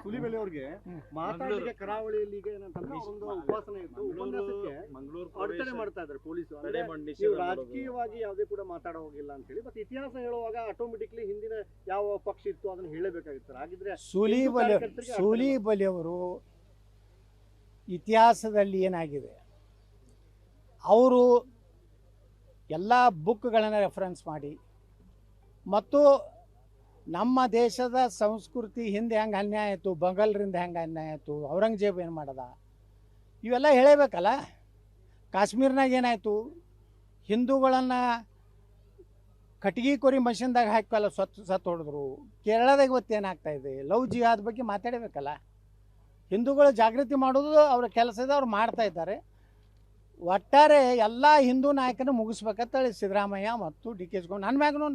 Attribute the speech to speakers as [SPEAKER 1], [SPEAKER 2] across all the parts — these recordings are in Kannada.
[SPEAKER 1] ಸುಲಿಬೆಲೆ ಅವ್ರಿಗೆ ಮಾತಾಡಲಿಕ್ಕೆ ಕರಾವಳಿಯಲ್ಲಿ ಈಗ ಏನಂತಂದ್ರೆ ಒಂದು ಉಪವಾಸನೆ ಇತ್ತು, ಉಪನ್ಯಾಸಕ್ಕೆ ಅಡಚಣೆ ಮಾಡ್ತಾ ಇದ್ದಾರೆ ಪೊಲೀಸರು. ರಾಜಕೀಯವಾಗಿ ಯಾವುದೇ ಕೂಡ ಮಾತಾಡ ಹೋಗಿಲ್ಲ ಅಂತ ಹೇಳಿ, ಮತ್ತೆ ಇತಿಹಾಸ ಹೇಳುವಾಗ ಆಟೋಮೆಟಿಕ್ಲಿ ಹಿಂದಿನ ಯಾವ ಪಕ್ಷ ಇತ್ತು ಅದನ್ನ ಹೇಳಬೇಕಾಗಿತ್ತು. ಹಾಗಿದ್ರೆ
[SPEAKER 2] ಸೂಲಿಬೆಲೆ ಅವರು ಇತಿಹಾಸದಲ್ಲಿ ಏನಾಗಿದೆ, ಅವರು ಎಲ್ಲ ಬುಕ್ಗಳನ್ನು ರೆಫರೆನ್ಸ್ ಮಾಡಿ ಮತ್ತು ನಮ್ಮ ದೇಶದ ಸಂಸ್ಕೃತಿ ಹಿಂದೆ ಹೆಂಗೆ ಅನ್ಯಾಯ ಆಯಿತು, ಬಂಗಾಲರಿಂದ ಹೆಂಗೆ ಅನ್ಯಾಯ ಆಯಿತು, ಔರಂಗಜೇಬ್ ಏನು ಮಾಡದ, ಇವೆಲ್ಲ ಹೇಳಬೇಕಲ್ಲ. ಕಾಶ್ಮೀರ್ನಾಗ ಏನಾಯಿತು, ಹಿಂದೂಗಳನ್ನು ಕಟ್ಗಿ ಕೊರಿ ಮಷಿನ್ದಾಗ ಹಾಕಲ್ಲ ಸತ್ತು ಹೊಡೆದ್ರು. ಕೇರಳದಾಗ ಇವತ್ತು ಏನಾಗ್ತಾಯಿದೆ, ಲವ್ ಜಿಹಾದ್ ಬಗ್ಗೆ ಮಾತಾಡಬೇಕಲ್ಲ. ಹಿಂದೂಗಳು ಜಾಗೃತಿ ಮಾಡೋದು ಅವ್ರ ಕೆಲಸ ಇದೆ, ಅವ್ರು ಮಾಡ್ತಾ ಇದ್ದಾರೆ. ಒಟ್ಟಾರೆ ಎಲ್ಲ ಹಿಂದೂ ನಾಯಕನ ಮುಗಿಸ್ಬೇಕಂತೇಳಿ ಸಿದ್ದರಾಮಯ್ಯ ಮತ್ತು ಡಿ ಕೆ ಶಿವಕುಮಾರ್ ನನ್ನ ಮ್ಯಾಗೂ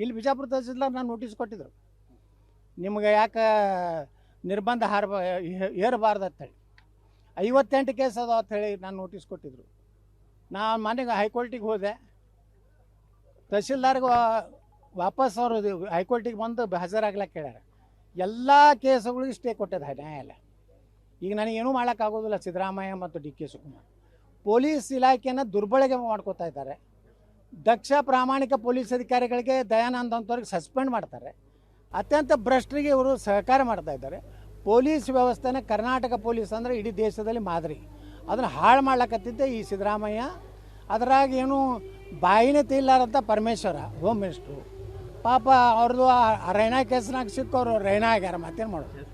[SPEAKER 2] ಇಲ್ಲಿ ಬಿಜಾಪುರ ತಹಸೀಲ್ದಾರ್ ನಾನು ನೋಟಿಸ್ ಕೊಟ್ಟಿದ್ರು, ನಿಮ್ಗೆ ಯಾಕೆ ನಿರ್ಬಂಧ ಏರಬಾರ್ದು ಅಂತೇಳಿ. 58 ಕೇಸ್ ಅದಾವ ಅಂಥೇಳಿ ನಾನು ನೋಟಿಸ್ ಕೊಟ್ಟಿದ್ರು. ನಾನು ಮನೆಗೆ ಹೈಕೋರ್ಟಿಗೆ ಹೋದೆ, ತಹಸೀಲ್ದಾರ್ಗೆ ವಾಪಸ್ ಅವರು ಹೈಕೋರ್ಟಿಗೆ ಬಂದು ಹಾಜರಾಗ್ಲಿಕ್ಕೆ ಹೇಳ್ಯಾರ. ಎಲ್ಲ ಕೇಸುಗಳಿಗೆ ಸ್ಟೇ ಕೊಟ್ಟಿದ್ದ ನ್ಯಾಯಾಲಯ. ಈಗ ನನಗೇನೂ ಮಾಡೋಕ್ಕಾಗೋದಿಲ್ಲ. ಸಿದ್ದರಾಮಯ್ಯ ಮತ್ತು ಡಿ ಕೆ ಶಿವಕುಮಾರ್ ಪೊಲೀಸ್ ಇಲಾಖೆಯನ್ನು ದುರ್ಬಳಕೆ ಮಾಡ್ಕೋತಾ ಇದ್ದಾರೆ. ದಕ್ಷ ಪ್ರಾಮಾಣಿಕ ಪೊಲೀಸ್ ಅಧಿಕಾರಿಗಳಿಗೆ ದಯಾನಂದ್ ಅಂತವ್ರಿಗೆ ಸಸ್ಪೆಂಡ್ ಮಾಡ್ತಾರೆ. ಅತ್ಯಂತ ಭ್ರಷ್ಟರಿಗೆ ಇವರು ಸಹಕಾರ ಮಾಡ್ತಾ ಇದ್ದಾರೆ. ಪೊಲೀಸ್ ವ್ಯವಸ್ಥೆನ ಕರ್ನಾಟಕ ಪೊಲೀಸ್ ಅಂದರೆ ಇಡೀ ದೇಶದಲ್ಲಿ ಮಾದರಿ, ಅದನ್ನು ಹಾಳು ಮಾಡ್ಲಕತ್ತಿದ್ದೆ ಈ ಸಿದ್ದರಾಮಯ್ಯ. ಅದರಾಗ ಏನು ಬಾಯಿನೇ ತಿಲ್ಲಾರಂತ ಪರಮೇಶ್ವರ ಹೋಮ್ ಮಿನಿಸ್ಟ್ರು, ಪಾಪ ಅವ್ರದ್ದು ರೈನಾ ಕೇಸ್ನಾಗ ಸಿಕ್ಕವರು ರೈನಾ ಆಗ್ಯಾರ, ಮತ್ತೇನು ಮಾಡೋದು.